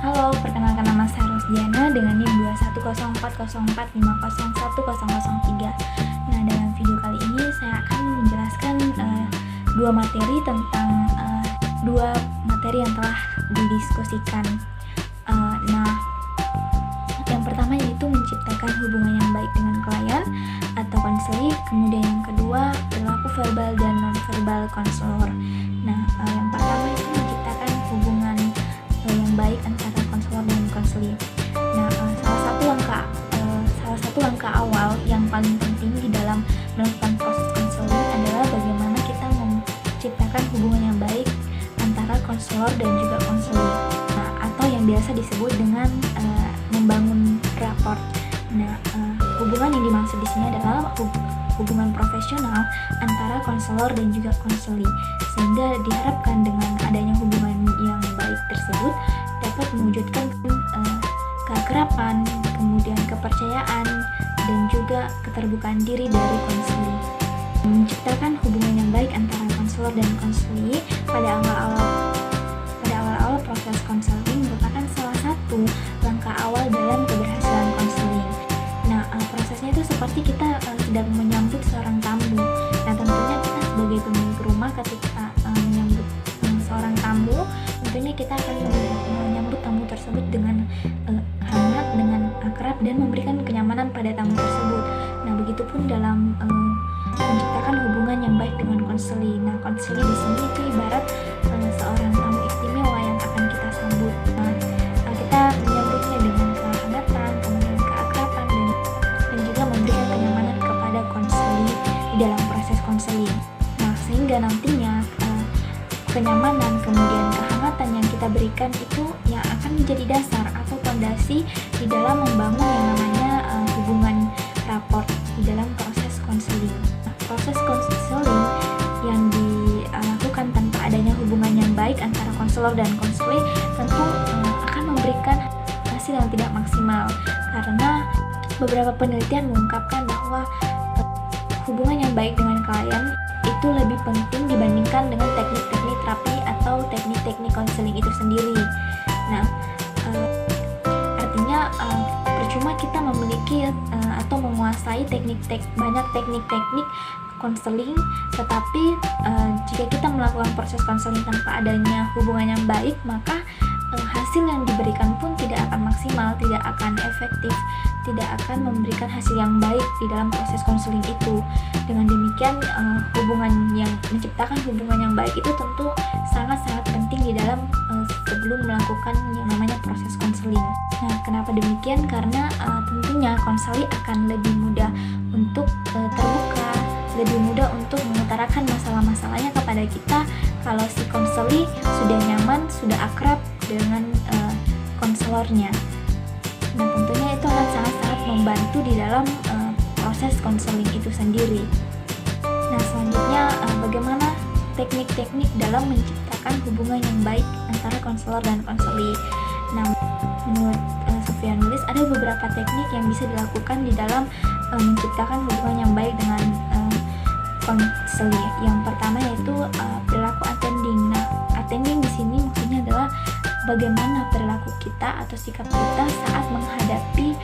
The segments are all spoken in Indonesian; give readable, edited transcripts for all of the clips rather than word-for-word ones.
Halo, perkenalkan nama saya Rosdiana dengan NIM 2104045010003. Nah, dalam video kali ini saya akan menjelaskan dua materi yang telah didiskusikan. Yang pertama yaitu menciptakan hubungan yang baik dengan klien atau konselor. Kemudian yang kedua, perilaku verbal dan non-verbal konselor. Yang pertama itu menciptakan hubungan yang baik antara konselor dan konselor. Salah satu langkah awal yang paling penting di dalam melakukan proses konseling adalah bagaimana kita menciptakan hubungan yang baik antara konselor dan juga konselor, atau yang biasa disebut dengan membangun rapport. Hubungan yang dimaksud di sini adalah hubungan profesional antara konselor dan juga konseli, sehingga diharapkan dengan adanya hubungan yang baik tersebut dapat mewujudkan keakraban, kemudian kepercayaan, dan juga keterbukaan diri dari konseli. Menciptakan hubungan yang baik antara konselor dan konseli pada awal-awal proses konseling merupakan salah satu langkah awal dalam keberhasilan konseling. Prosesnya itu seperti kita sedang menyambut seorang tamu. Tentunya kita sebagai pemilik rumah ketika menyambut seorang tamu, tentunya kita akan menyambut tamu tersebut dengan hangat, dengan akrab, dan memberikan kenyamanan pada tamu tersebut. Begitupun dalam menciptakan hubungan yang baik dengan konseli. Konseli di sini itu ibarat seorang tamu istimewa yang akan kita sambut. Kita menyambutnya dengan kehangatan, kemudian keakraban, dan juga memberikan kenyamanan kepada konseli di dalam proses konseling. Sehingga nantinya kenyamanan, kemudian kehangatan yang kita berikan itu yang akan menjadi dasar atau fondasi di dalam membangun yang namanya hubungan rapport di dalam proses konseling. Proses konseling yang dilakukan tanpa adanya hubungan yang baik antara konselor dan konseli tentu akan memberikan hasil yang tidak maksimal, karena beberapa penelitian mengungkapkan bahwa hubungan yang baik dengan klien itu lebih penting dibandingkan dengan teknik-teknik terapi atau teknik-teknik konseling itu sendiri. Artinya percuma kita memiliki atau menguasai banyak teknik-teknik konseling, tetapi jika kita melakukan proses konseling tanpa adanya hubungan yang baik, maka hasil yang diberikan pun tidak akan maksimal, tidak akan efektif, tidak akan memberikan hasil yang baik di dalam proses konseling itu. Dengan demikian, menciptakan hubungan yang baik itu tentu sangat-sangat penting di dalam sebelum melakukan yang namanya proses konseling. Kenapa demikian? Karena tentunya konseli akan lebih mudah untuk terbuka, lebih mudah untuk mengutarakan masalah-masalahnya kepada kita kalau si konseli sudah nyaman, sudah akrab dengan konselornya. Tentunya itu akan sangat-sangat membantu di dalam proses konseling itu sendiri. Selanjutnya bagaimana teknik-teknik dalam menciptakan hubungan yang baik antara konselor dan konseli. Menurut Sufyanulis ada beberapa teknik yang bisa dilakukan di dalam menciptakan hubungan yang baik dengan konseli. Yang pertama yaitu perilaku attending. Attending di sini maksudnya adalah bagaimana perilaku kita atau sikap kita saat menghadapi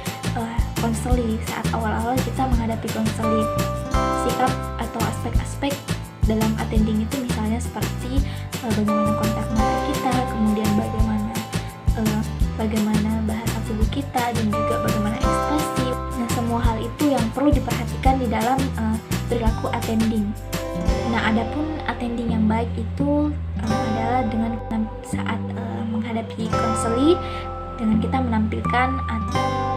konseli, saat awal-awal kita menghadapi konseli. Sikap atau aspek-aspek dalam attending itu misalnya seperti bagaimana kontak mata kita, kemudian bagaimana bahasa tubuh kita, dan juga bagaimana ekspresi. Semua hal itu yang perlu diperhatikan di dalam perilaku attending. Adapun attending yang baik itu adalah dengan saat menghadapi konseli, dengan kita menampilkan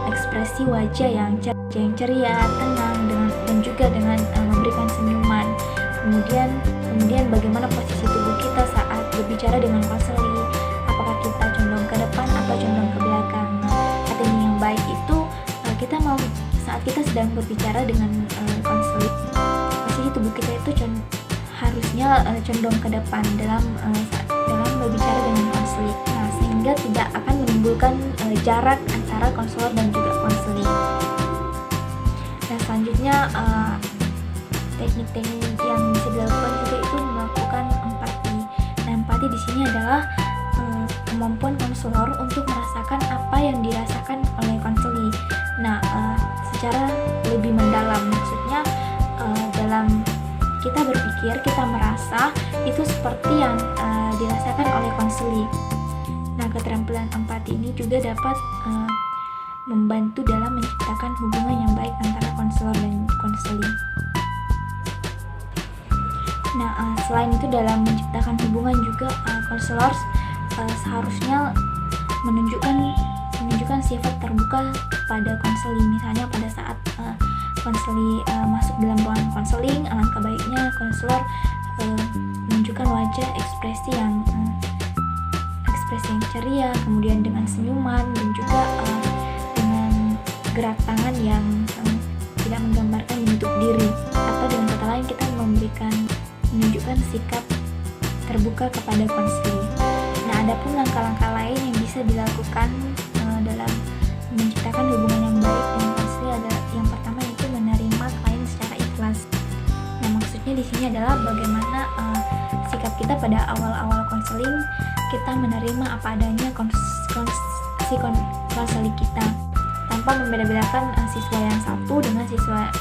ekspresi wajah yang ceria, tenang, dan juga dengan memberikan senyuman. Kemudian bagaimana posisi tubuh kita saat berbicara dengan konseli, apakah kita condong ke depan atau condong ke belakang. Attending yang baik itu saat kita sedang berbicara dengan konseli, posisi tubuh kita itu harusnya condong ke depan dalam berbicara dengan konseli, sehingga tidak akan menimbulkan jarak antara konselor dan juga konseli. Selanjutnya teknik-teknik yang bisa dilakukan juga itu melakukan empati. Empati di sini adalah kemampuan konselor untuk merasakan apa yang dirasakan oleh konseli. Nah, secara lebih mendalam, maksudnya dalam kita berpikir, kita merasa itu seperti yang dirasakan oleh konseli. Nah, keterampilan empati ini juga dapat membantu dalam menciptakan hubungan yang baik antara konselor dan konseli. Nah, selain itu dalam menciptakan hubungan juga konselor seharusnya menunjukkan sifat terbuka pada konseli. Misalnya pada saat konseli masuk dalam ruangan konseling, alangkah baiknya konselor menunjukkan wajah ekspresi yang ceria, kemudian dengan senyuman dan juga dengan gerak tangan yang tidak menggambarkan menutup diri, atau dengan kata lain kita menunjukkan sikap terbuka kepada konseli. Nah, adapun langkah-langkah lain yang bisa dilakukan dalam menciptakan hubungan yang baik dengan konseli adalah yang pertama yaitu menerima klien secara ikhlas. Nah, maksudnya di sini adalah bagaimana sikap kita pada awal-awal konseling, kita menerima apa adanya konseli kita tanpa membeda-bedakan siswa yang satu dengan siswa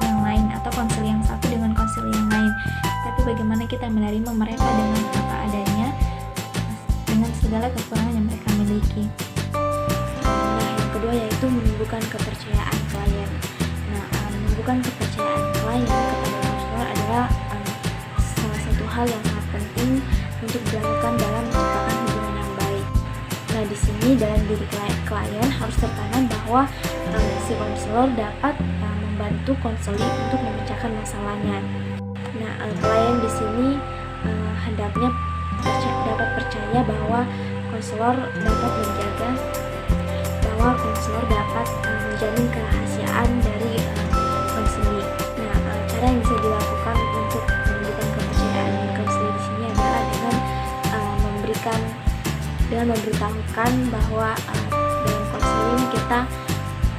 yang lain atau konseli yang satu dengan konseli yang lain, tapi bagaimana kita menerima mereka dengan apa adanya dengan segala kekurangan yang mereka miliki. Nah, yang kedua yaitu menumbuhkan kepercayaan klien. Nah, menumbuhkan kepercayaan klien kepada konselor adalah salah satu hal yang sangat penting untuk dilakukan dalam menciptakan hubungan yang baik. Nah, di sini dalam diri klien harus tertanam bahwa si konselor dapat membantu konseli untuk memecahkan masalahnya. Nah, klien di sini hendaknya dapat percaya bahwa konselor dapat menjaga, bahwa konselor dapat menjamin kerahasiaan dari konseli. Nah, cara yang bisa dilakukan untuk menunjukkan kepercayaan konseli di sini adalah dengan memberitahukan bahwa dalam konseling kita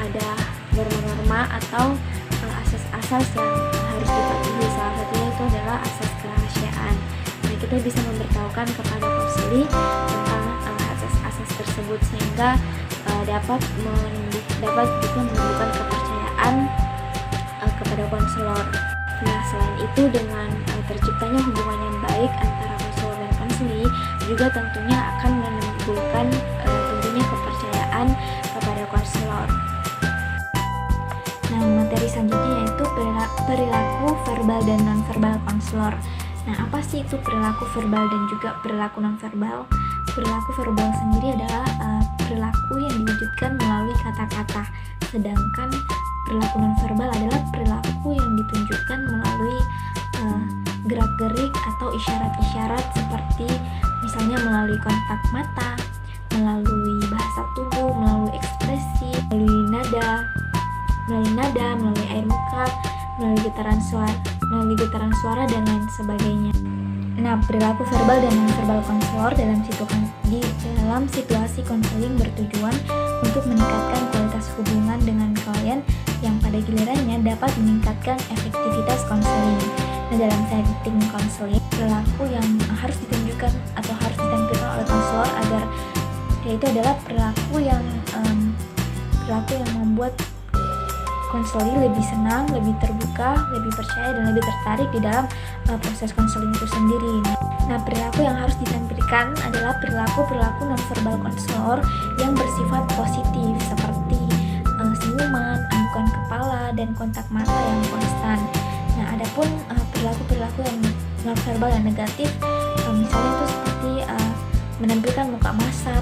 ada norma-norma atau asas-asas yang harus dipatuhi. Salah satunya itu adalah asas kerahasiaan. Nah, kita bisa memberitahukan kepada konseli tentang asas-asas tersebut sehingga dapat juga menunjukkan kepercayaan kepada konselor. Nah, selain itu dengan terciptanya hubungan yang baik antara konselor dan konseli juga tentunya akan menimbulkan tentunya kepercayaan kepada konselor. Nah, materi selanjutnya yaitu perilaku verbal dan nonverbal konselor. Nah, apa sih itu perilaku verbal dan juga perilaku nonverbal? Perilaku verbal sendiri adalah perilaku yang diwujudkan melalui kata-kata, sedangkan perilaku nonverbal adalah perilaku yang ditunjukkan melalui gerak-gerik atau isyarat-isyarat seperti misalnya melalui kontak mata, melalui bahasa tubuh, melalui ekspresi, melalui nada, melalui air muka, melalui getaran suara dan lain sebagainya. Nah, perilaku verbal dan nonverbal konselor dalam situasi konseling bertujuan untuk meningkatkan kualitas hubungan dengan klien yang pada gilirannya dapat meningkatkan efektivitas konseling. Nah, dalam setting konseling, perilaku yang harus ditunjukkan atau harus ditampilkan oleh konselor yaitu adalah perilaku yang membuat konseli lebih senang, lebih terbuka, lebih percaya dan lebih tertarik di dalam proses konseling itu sendiri. Nah, perilaku yang harus ditampilkan adalah perilaku nonverbal konselor yang bersifat positif seperti senyuman, anggukan kepala, dan kontak mata yang konstan. Nah, adapun perilaku yang nonverbal yang negatif, misalnya itu seperti menampilkan muka masam,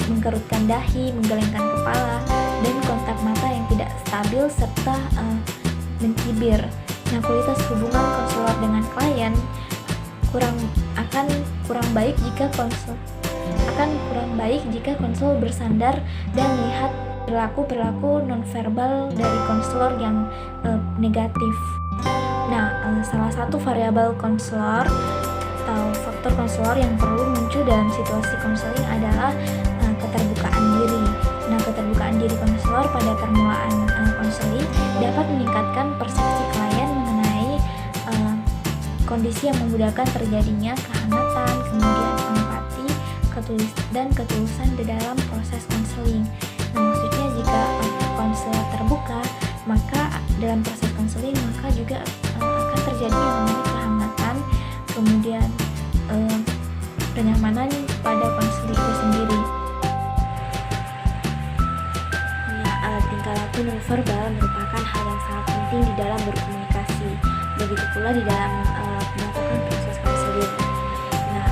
mengkerutkan dahi, menggelengkan kepala, dan kontak mata yang tidak stabil serta mencibir. Nah, kualitas hubungan konselor dengan klien akan kurang baik jika konselor bersandar dan melihat perilaku nonverbal dari konselor yang negatif. Nah, salah satu variabel konselor atau faktor konselor yang perlu muncul dalam situasi konseling adalah keterbukaan diri. Nah, keterbukaan diri konselor pada permulaan konseling dapat meningkatkan persepsi klien mengenai kondisi yang memudahkan terjadinya kehangatan, kemudian empati, ketulusan di dalam proses konseling. Nah, maksudnya jika konselor terbuka, maka dalam proses konseling maka juga akan terjadi yang namanya kehangatan, kemudian kenyamanan pada konseling itu sendiri. Nah, tingkah laku nonverbal merupakan hal yang sangat penting di dalam berkomunikasi, begitu pula di dalam melakukan proses konseling. Nah,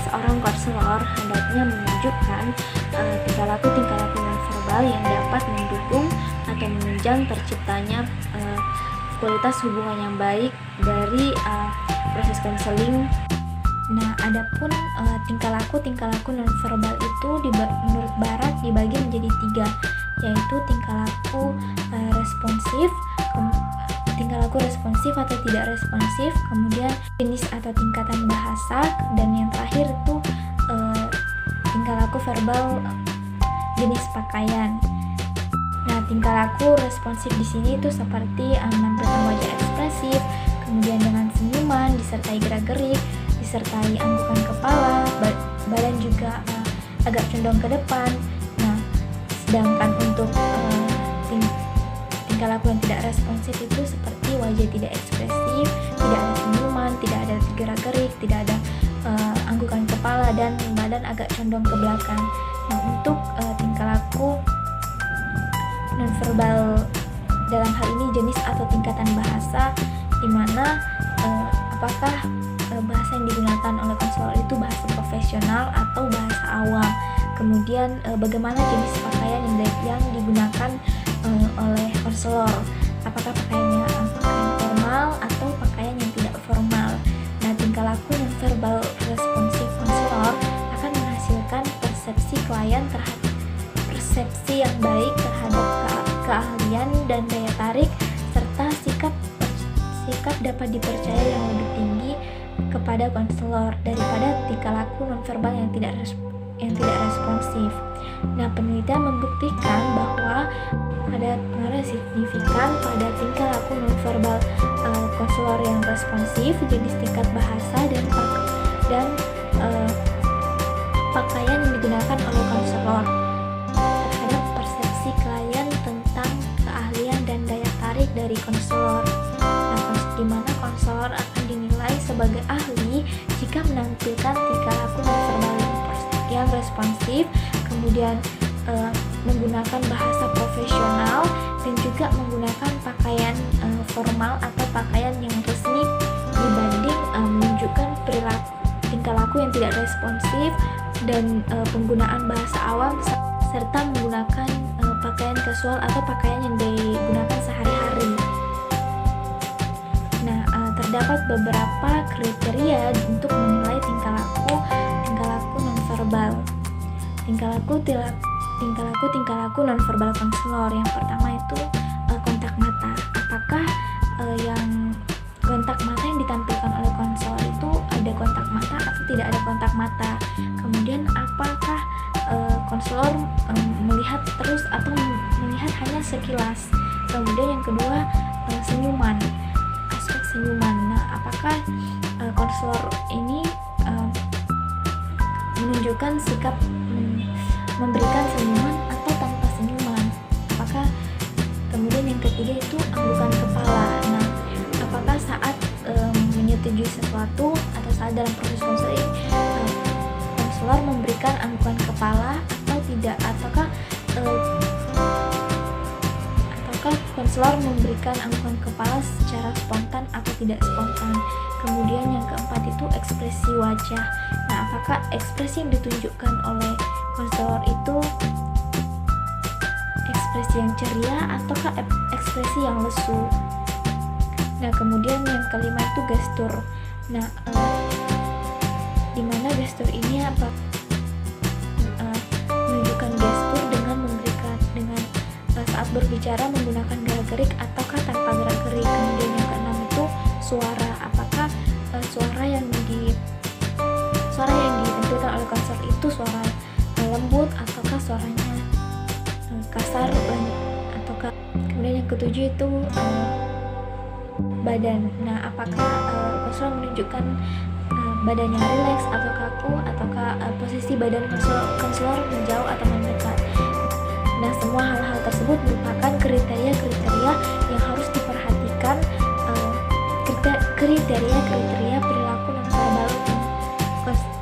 seorang konselor hendaknya menunjukkan tingkah laku nonverbal yang dapat mendukung atau menunjang terciptanya kualitas hubungan yang baik dari proses konseling. Nah, adapun tingkah laku nonverbal itu menurut Barat dibagi menjadi 3, yaitu tingkah laku responsif atau tidak responsif, kemudian jenis atau tingkatan bahasa, dan yang terakhir itu tingkah laku verbal jenis pakaian. Nah, tingkah laku responsif di sini itu seperti menampilkan wajah ekspresif, kemudian dengan senyuman, disertai gerak-gerik, disertai anggukan kepala, badan juga agak condong ke depan. Nah, sedangkan untuk tingkah laku yang tidak responsif itu seperti wajah tidak ekspresif, tidak ada senyuman, tidak ada gerak-gerik, tidak ada anggukan kepala, dan badan agak condong ke belakang. Nah, untuk tingkah laku nonverbal dalam hal ini jenis atau tingkatan bahasa, di mana apakah bahasa yang digunakan oleh konselor itu bahasa profesional atau bahasa awam. Kemudian bagaimana jenis pakaian yang digunakan oleh konselor, apakah pakaiannya pakaian formal atau pakaian yang tidak formal. Nah, tingkah laku nonverbal responsif konselor akan menghasilkan persepsi klien persepsi yang baik terhadap keahlian dan daya tarik, serta sikap dapat dipercaya yang lebih tinggi kepada konselor daripada tingkah laku nonverbal yang tidak responsif. Nah, penelitian membuktikan bahwa ada pengaruh signifikan pada tingkah laku nonverbal konselor yang responsif, jenis tingkat bahasa, dan pakaian yang digunakan oleh konselor terhadap persepsi klien tentang keahlian dan daya tarik dari konselor. Di mana konselor akan dinilai sebagai ahli jika menampilkan tingkah laku nonverbal yang responsif, kemudian menggunakan bahasa profesional, dan juga menggunakan pakaian formal atau pakaian yang resmi dibanding menunjukkan tingkah laku yang tidak responsif dan penggunaan bahasa awam, serta menggunakan pakaian kasual atau pakaian yang digunakan sehari-hari. Nah, terdapat beberapa kriteria untuk menilai tingkah laku nonverbal. Tingkah laku nonverbal konselor. Yang pertama itu kontak mata. Apakah yang kontak mata yang ditampilkan oleh konselor itu ada kontak mata atau tidak ada kontak mata? Kemudian apakah konselor melihat terus atau melihat hanya sekilas? Kemudian yang kedua senyuman. Nah, apakah konselor ini menunjukkan sikap memberikan senyuman atau tanpa senyuman? Apakah kemudian yang ketiga itu anggukan kepala. Nah, apakah saat menyetujui sesuatu atau saat dalam proses konseling konselor memberikan anggukan kepala atau tidak? Ataukah konselor memberikan anggukan kepala secara spontan atau tidak spontan? Kemudian yang keempat itu ekspresi wajah. Nah, apakah ekspresi yang ditunjukkan oleh konselor itu ekspresi yang ceria ataukah ekspresi yang lesu? Nah, kemudian yang kelima itu gestur. Nah, di mana gestur ini menunjukkan gestur dengan saat berbicara menggunakan gerak-gerik ataukah tanpa gerak-gerik. Kemudian yang keenam itu suara. Apakah suara yang ditampilkan oleh konselor itu suara lembut ataukah suaranya kasar, ataukah. Kemudian yang ketujuh itu badan. Nah, apakah konselor menunjukkan badannya rileks atau kaku, ataukah posisi badan konselor menjauh atau mendekat. Nah, semua hal-hal tersebut merupakan kriteria-kriteria yang harus diperhatikan, kriteria-kriteria perilaku nonverbal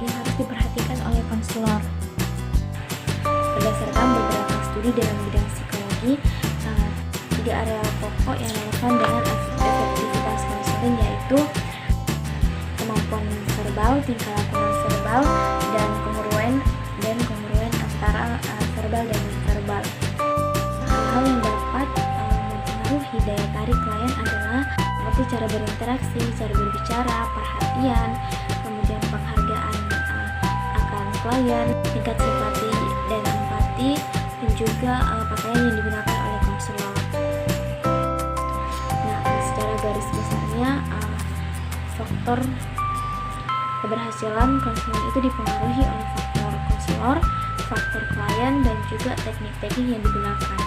yang harus diperhatikan oleh konselor. Berdasarkan beberapa studi dalam bidang psikologi, 3 area pokok yang relevan dengan efektivitas konseling yaitu kemampuan verbal, tingkah laku nonverbal, dan kongruen antara verbal dan nonverbal. Hal-hal yang dapat mempengaruhi daya tarik klien adalah seperti cara berinteraksi, cara berbicara, perhatian, kemudian penghargaan akan klien, tingkat simpati dan empati, dan juga pakaian yang digunakan oleh konselor. Nah, secara garis besarnya faktor keberhasilan konseling itu dipengaruhi oleh faktor konselor, faktor klien, dan juga teknik-teknik yang digunakan.